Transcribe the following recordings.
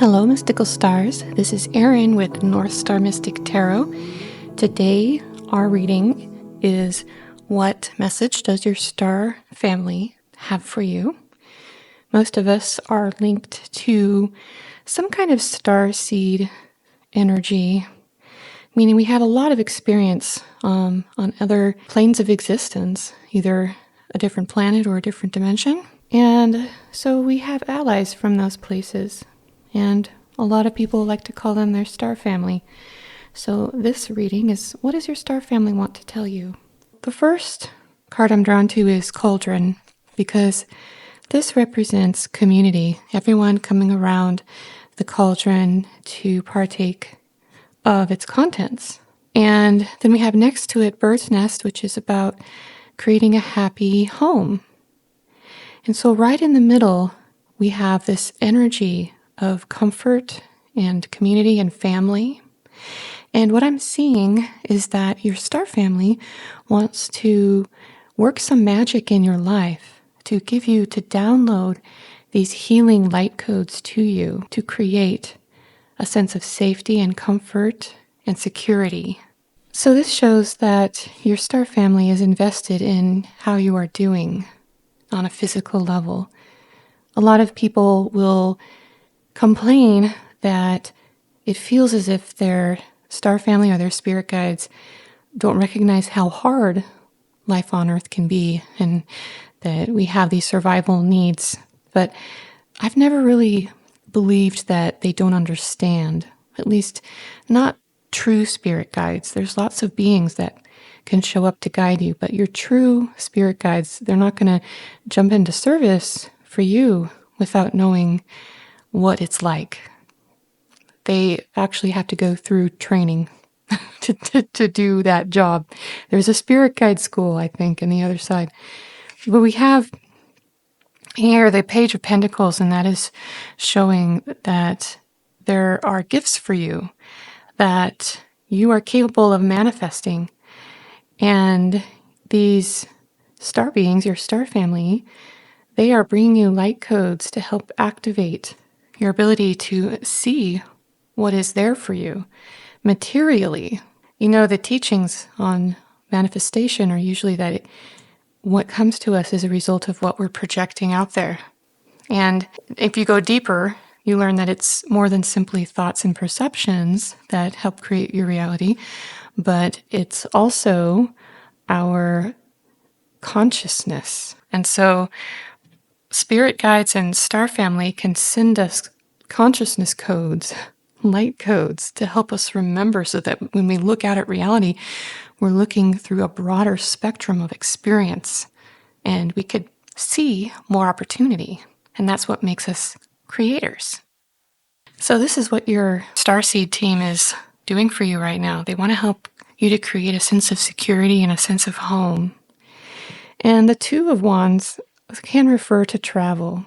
Hello, Mystical Stars. This is Erin with North Star Mystic Tarot. Today, our reading is what message does your star family have for you? Most of us are linked to some kind of star seed energy, meaning we have a lot of experience on other planes of existence, either a different planet or a different dimension. And so we have allies from those places. And a lot of people like to call them their star family. So this reading is, what does your star family want to tell you? The first card I'm drawn to is Cauldron, because this represents community, everyone coming around the cauldron to partake of its contents. And then we have next to it Bird's Nest, which is about creating a happy home. And so right in the middle, we have this energy of comfort and community and family. And what I'm seeing is that your star family wants to work some magic in your life, to download these healing light codes to you, to create a sense of safety and comfort and security. So this shows that your star family is invested in how you are doing on a physical level. A lot of people will complain that it feels as if their star family or their spirit guides don't recognize how hard life on Earth can be and that we have these survival needs. But I've never really believed that they don't understand, at least not true spirit guides. There's lots of beings that can show up to guide you, but your true spirit guides, they're not going to jump into service for you without knowing what it's like. They actually have to go through training to do that job. There's a spirit guide school, I think, on the other side. But we have here the Page of Pentacles, and that is showing that there are gifts for you, that you are capable of manifesting. And these star beings, your star family, they are bringing you light codes to help activate your ability to see what is there for you materially. You know, the teachings on manifestation are usually that what comes to us is a result of what we're projecting out there. And if you go deeper, you learn that it's more than simply thoughts and perceptions that help create your reality, but it's also our consciousness. And so spirit guides and star family can send us consciousness codes, light codes, to help us remember so that when we look out at reality, we're looking through a broader spectrum of experience and we could see more opportunity. And that's what makes us creators. So this is what your Starseed team is doing for you right now. They want to help you to create a sense of security and a sense of home. And the Two of Wands can refer to travel.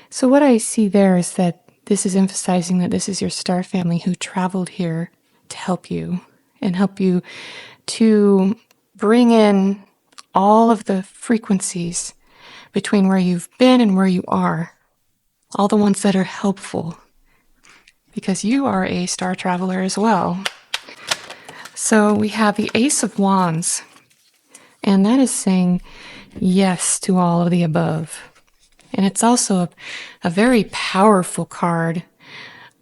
So what I see there is that this is emphasizing that this is your star family who traveled here to help you and help you to bring in all of the frequencies between where you've been and where you are, all the ones that are helpful, because you are a star traveler as well. So we have the Ace of Wands, and that is saying yes to all of the above. And it's also a very powerful card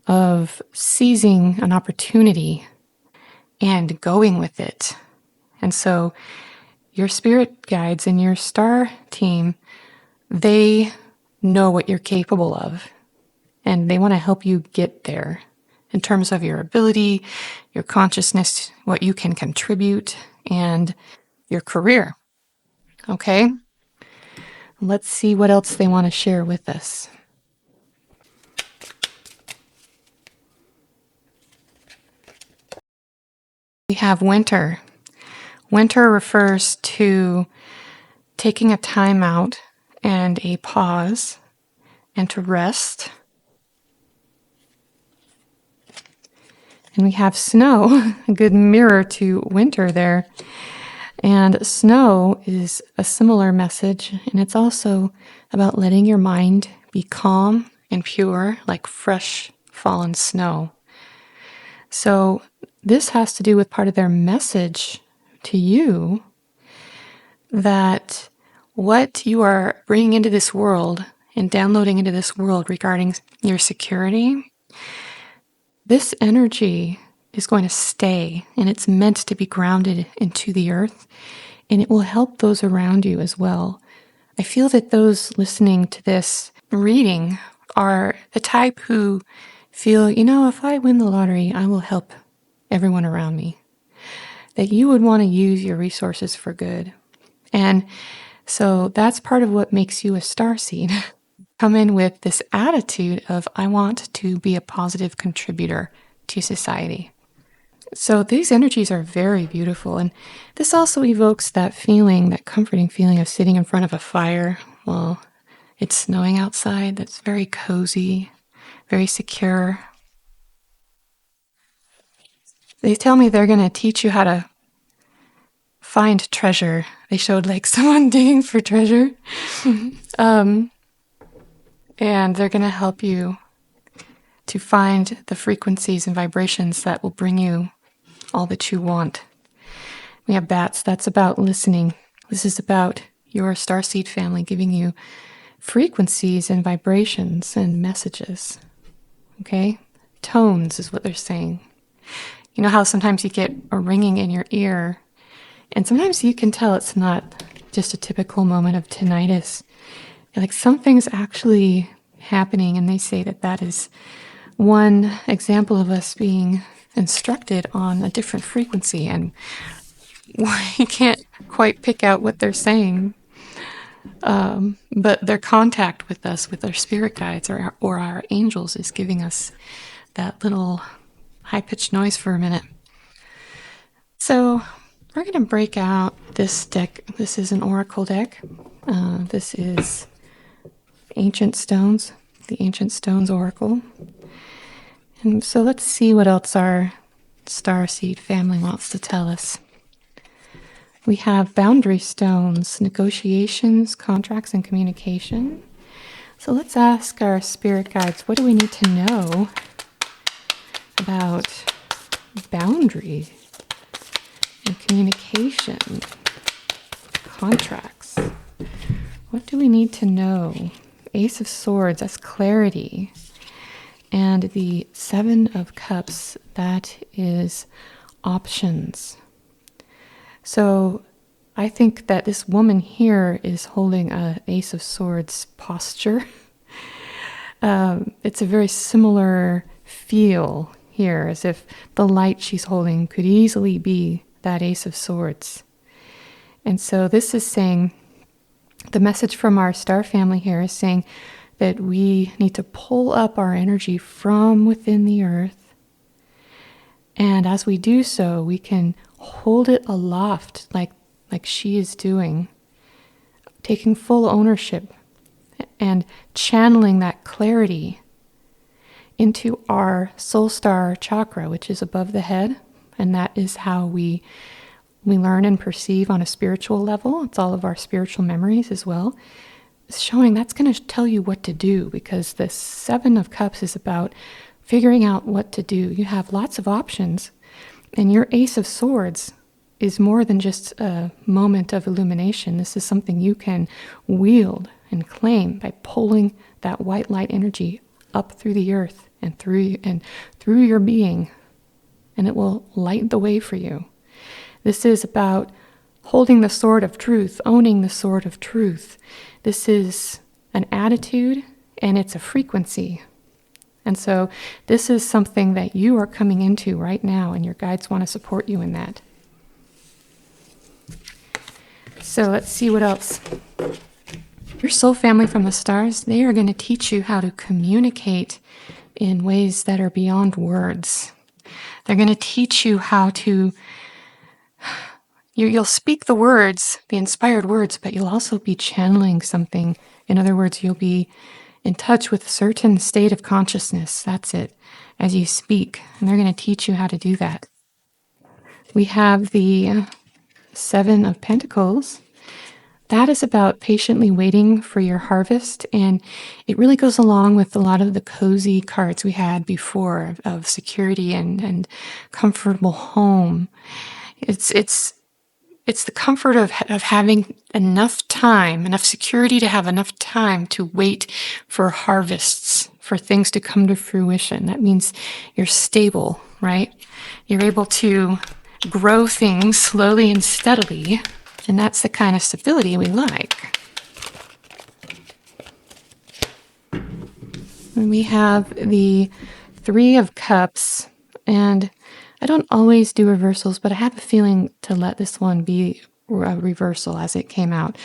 of seizing an opportunity and going with it. And so your spirit guides and your star team, they know what you're capable of, and they want to help you get there in terms of your ability, your consciousness, what you can contribute, and your career. Okay? Let's see what else they want to share with us. We have Winter. Winter refers to taking a time out and a pause and to rest. And we have Snow, a good mirror to Winter there. And snow is a similar message, and it's also about letting your mind be calm and pure, like fresh fallen snow. So this has to do with part of their message to you that what you are bringing into this world and downloading into this world regarding your security, this energy is going to stay, and it's meant to be grounded into the earth, and it will help those around you as well. I feel that those listening to this reading are the type who feel, if I win the lottery, I will help everyone around me. That you would want to use your resources for good. And so that's part of what makes you a starseed. Come in with this attitude of, I want to be a positive contributor to society. So these energies are very beautiful. And this also evokes that feeling, that comforting feeling of sitting in front of a fire while it's snowing outside. That's very cozy, very secure. They tell me they're going to teach you how to find treasure. They showed like someone digging for treasure. And they're going to help you to find the frequencies and vibrations that will bring you all that you want. We have bats. That's about listening. This is about your starseed family giving you frequencies and vibrations and messages. Okay? Tones is what they're saying. You know how sometimes you get a ringing in your ear, and sometimes you can tell it's not just a typical moment of tinnitus. Like something's actually happening, and they say that that is one example of us being instructed on a different frequency, and you can't quite pick out what they're saying. But their contact with us, with our spirit guides or our angels, is giving us that little high-pitched noise for a minute. So we're going to break out this deck. This is an oracle deck. This is Ancient Stones, the Ancient Stones Oracle. And so let's see what else our starseed family wants to tell us. We have boundary stones, negotiations, contracts, and communication. So let's ask our spirit guides, what do we need to know about boundary and communication, contracts? What do we need to know? Ace of Swords, that's clarity. And the Seven of Cups, that is options. So I think that this woman here is holding a Ace of Swords posture. It's a very similar feel here, as if the light she's holding could easily be that Ace of Swords. And so this is saying, the message from our star family here is saying that we need to pull up our energy from within the earth. And as we do so, we can hold it aloft like she is doing, taking full ownership and channeling that clarity into our soul star chakra, which is above the head. And that is how we learn and perceive on a spiritual level. It's all of our spiritual memories as well. It's showing that's going to tell you what to do, because the Seven of Cups is about figuring out what to do. You have lots of options, and your Ace of Swords is more than just a moment of illumination. This is something you can wield and claim by pulling that white light energy up through the earth and through your being, and it will light the way for you. This is about holding the sword of truth, owning the sword of truth. This is an attitude, and it's a frequency. And so this is something that you are coming into right now, and your guides want to support you in that. So let's see what else. Your soul family from the stars, they are going to teach you how to communicate in ways that are beyond words. They're going to teach you how to, you'll speak the words, the inspired words, but you'll also be channeling something. In other words, you'll be in touch with a certain state of consciousness. That's it, as you speak. And they're going to teach you how to do that. We have the Seven of Pentacles. That is about patiently waiting for your harvest, and it really goes along with a lot of the cozy cards we had before of security and comfortable home. It's the comfort of having enough time, enough security to have enough time to wait for harvests, for things to come to fruition. That means you're stable, right? You're able to grow things slowly and steadily, and that's the kind of stability we like. And we have the Three of Cups, and I don't always do reversals, but I have a feeling to let this one be a reversal as it came out.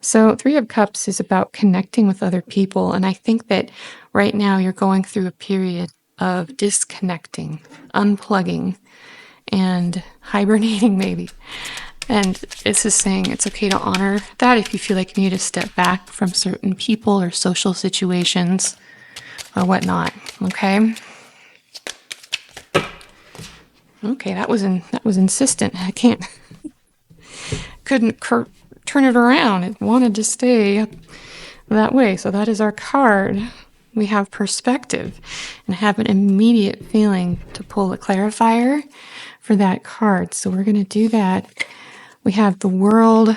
So Three of Cups is about connecting with other people, and I think that right now you're going through a period of disconnecting, unplugging, and hibernating maybe. And this is saying it's okay to honor that if you feel like you need to step back from certain people or social situations or whatnot. Okay. Okay, that was insistent. I couldn't turn it around. It wanted to stay that way. So that is our card. We have perspective and have an immediate feeling to pull a clarifier for that card. So we're going to do that. We have the World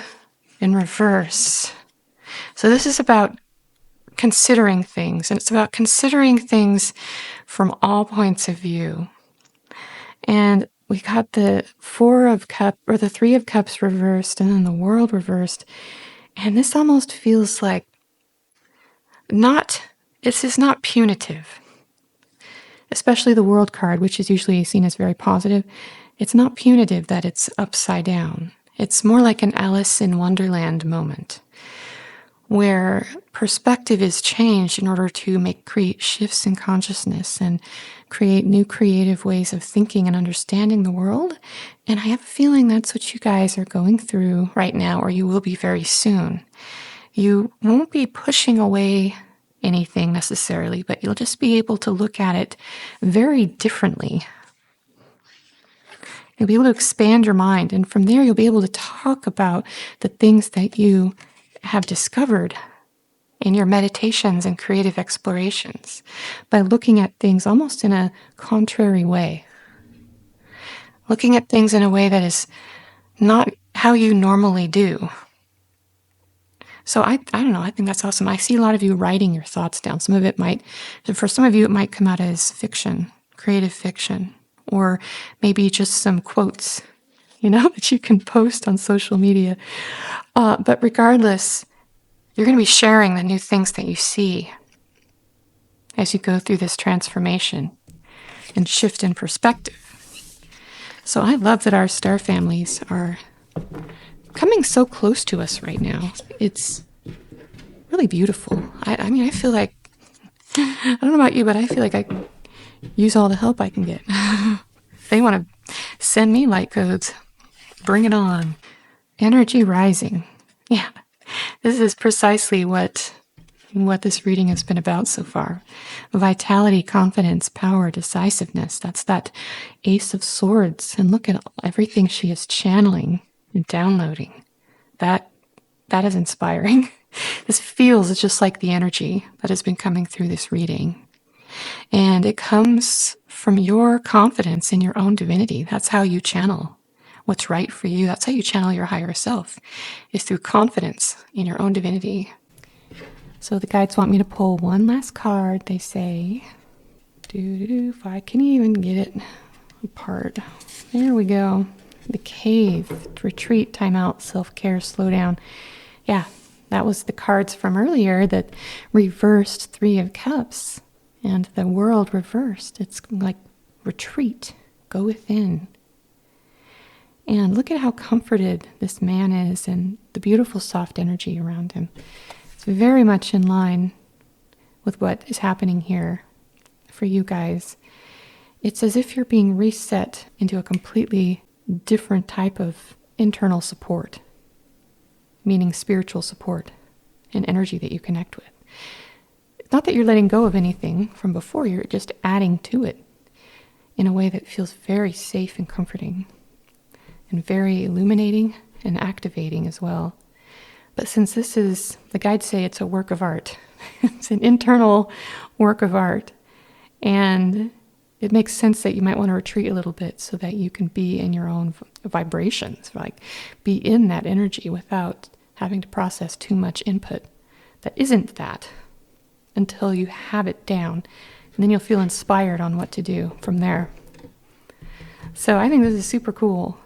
in reverse. So this is about considering things, and it's about considering things from all points of view. And we got the Four of Cups, or the Three of Cups reversed, and then the World reversed. And this almost feels like this is not punitive, especially the World card, which is usually seen as very positive. It's not punitive that it's upside down. It's more like an Alice in Wonderland moment where perspective is changed in order to create shifts in consciousness and create new creative ways of thinking and understanding the world. And I have a feeling that's what you guys are going through right now, or you will be very soon. You won't be pushing away anything necessarily, but you'll just be able to look at it very differently. You'll be able to expand your mind, and from there you'll be able to talk about the things that you have discovered in your meditations and creative explorations by looking at things almost in a contrary way. Looking at things in a way that is not how you normally do. So I don't know, I think that's awesome. I see a lot of you writing your thoughts down. For some of you, it might come out as fiction, creative fiction, or maybe just some quotes, that you can post on social media. But regardless, you're going to be sharing the new things that you see as you go through this transformation and shift in perspective. So I love that our star families are coming so close to us right now. It's really beautiful. I feel like, I don't know about you, but I feel like I use all the help I can get. If they want to send me light codes, bring it on. Energy rising. Yeah, this is precisely what this reading has been about so far. Vitality, confidence, power, decisiveness. That's that Ace of Swords. And look at everything she is channeling and downloading. That is inspiring. This feels just like the energy that has been coming through this reading. And it comes from your confidence in your own divinity. That's how you channel what's right for you. That's how you channel your higher self, is through confidence in your own divinity. So the guides want me to pull one last card. They say, if I can even get it apart. There we go. The Cave, retreat, time out, self-care, slow down. Yeah, that was the cards from earlier that reversed Three of Cups and the World reversed. It's like retreat, go within. And look at how comforted this man is and the beautiful soft energy around him. It's very much in line with what is happening here for you guys. It's as if you're being reset into a completely different type of internal support, meaning spiritual support and energy that you connect with. It's not that you're letting go of anything from before, you're just adding to it in a way that feels very safe and comforting and very illuminating and activating as well. But since this is, the guides say it's a work of art, it's an internal work of art. And it makes sense that you might want to retreat a little bit so that you can be in your own vibrations, like be in that energy without having to process too much input that isn't that until you have it down. And then you'll feel inspired on what to do from there. So I think this is super cool.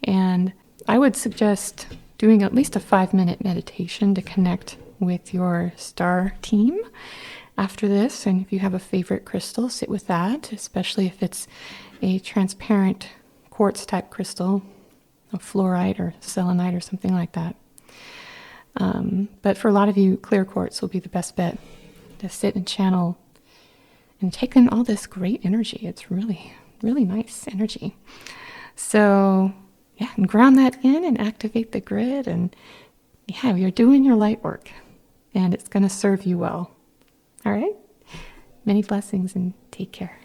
And I would suggest doing at least a 5-minute meditation to connect with your star team after this. And if you have a favorite crystal, sit with that, especially if it's a transparent quartz type crystal, a fluorite or selenite or something like that. But for a lot of you, clear quartz will be the best bet to sit and channel and take in all this great energy. It's really, really nice energy. So yeah, and ground that in and activate the grid. And yeah, you're doing your light work and it's going to serve you well. All right? Many blessings and take care.